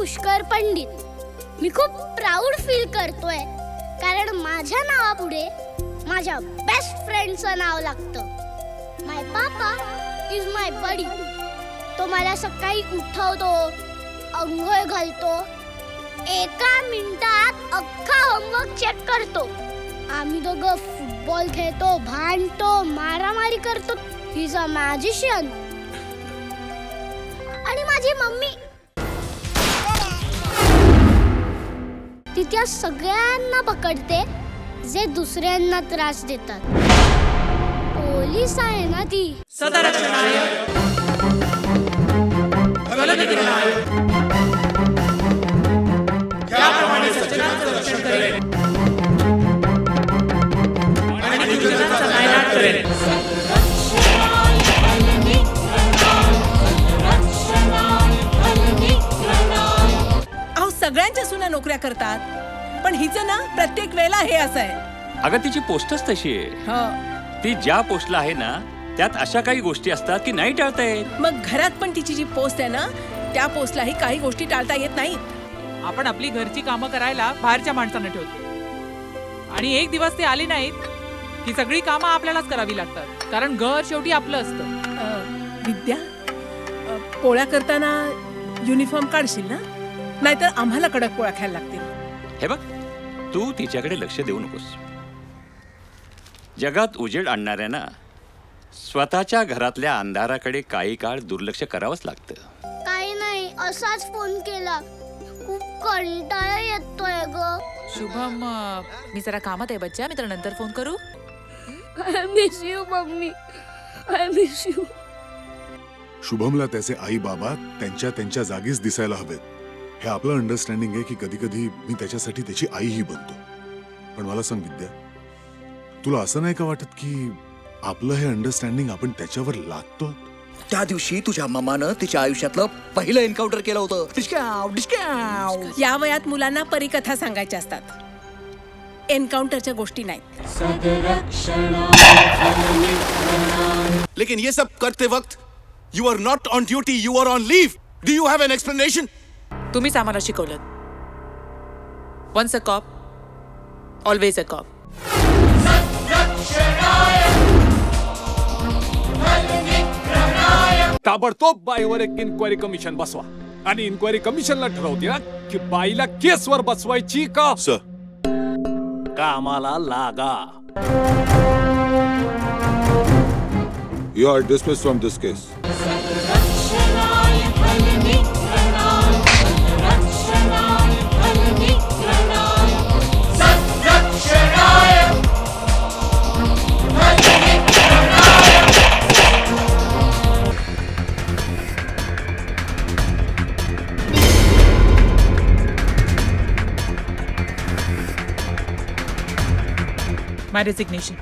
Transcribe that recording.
पुष्कर पंडित. मी खूप proud feel करतोय कारण माझ्या नावापुढे माझ्या बेस्ट फ्रेंडचं नाव लागतं. माय पापा इज माय बडी. तो मला सकाळी उठवतो, अंघोळ घालतो, एका मिनिटात अख्खा होमवर्क चेक करतो. आम्ही दोघं फुटबॉल खेळतो, भांडतो, मारामारी करतो. He is a magician. आणि माझी मम्मी ती त्या सगळ्यांना पकडते जे दुसऱ्यांना त्रास देतात. पोलीस आहे ना ती. सदरक्षणाय ज्वलनदिनाय ज्याप्रमाणे सज्जनांचं रक्षण करेल आणि दुर्जनांचा नायनाट करेल. सगळ्यांच्या सुना नोकऱ्या करतात पण हिचं ना प्रत्येक वेळेला हे असं आहे. अगं तिची पोस्टच तशी आहे. ती ज्या पोस्टला आहे ना त्यात अशा काही गोष्टी असतात की नाही टाळता येत. मग घरात पण तिची जी पोस्ट आहे ना त्या पोस्टलाही काही गोष्टी टाळता येत नाहीत. आपण आपली घरची कामं करायला बाहेरच्या माणसांना ठेवतो आणि एक दिवस ते आले नाहीत की सगळी कामं आपल्यालाच करावी लागतात कारण घर शेवटी आपलं असतं. विद्या, पोळ्या करताना युनिफॉर्म काढशील ना, नाहीतर आम्हाला कडक पोळ्या खायला लागतील. हे बघ, तू तिच्याकडे लक्ष देऊ नकोस. जगात उजेड आणणाऱ्यांना स्वतःच्या घरातल्या अंधाराकडे काही काळ दुर्लक्ष करावंच लागतं. काही नाही, असाच फोन केला. खूप कंटाळा येतोय ग. शुभम, मी जरा कामात आहे बच्चा, मी तर नंतर फोन करू. I miss you mummy, I miss you. शुभमला त्याचे आई बाबा त्यांच्या जागीच दिसायला हवेत. हे आपलं अंडरस्टँडिंग आहे की कधी कधी मी त्याच्यासाठी त्याची आईही बनतो. पण मला सांग विद्या, तुला असं नाही का वाटत की आपलं हे अंडरस्टँडिंग आपण त्याच्यावर लादतो? त्या दिवशी तुझ्या मामानं तिच्या आयुष्यातलं पहिलं एन्काउंटर केलं होतं. डिस्काव डिस्काव. या वयात मुलांना परिकथा सांगायच्या असतात, एन्काउंटरच्या गोष्टी नाहीत. लेकिन ये सब करते वक्त you are not on duty, you are on leave. Do you have an explanation? तुम्हीच आम्हाला शिकवलं, once a cop always a cop. ताबडतोब बाईवर एक इन्क्वायरी कमिशन बसवा आणि इन्क्वायरी कमिशनला ठरवते ना की बाईला केसवर बसवायची का. सर, कामाला लागा. You are dismissed from this case. My resignation.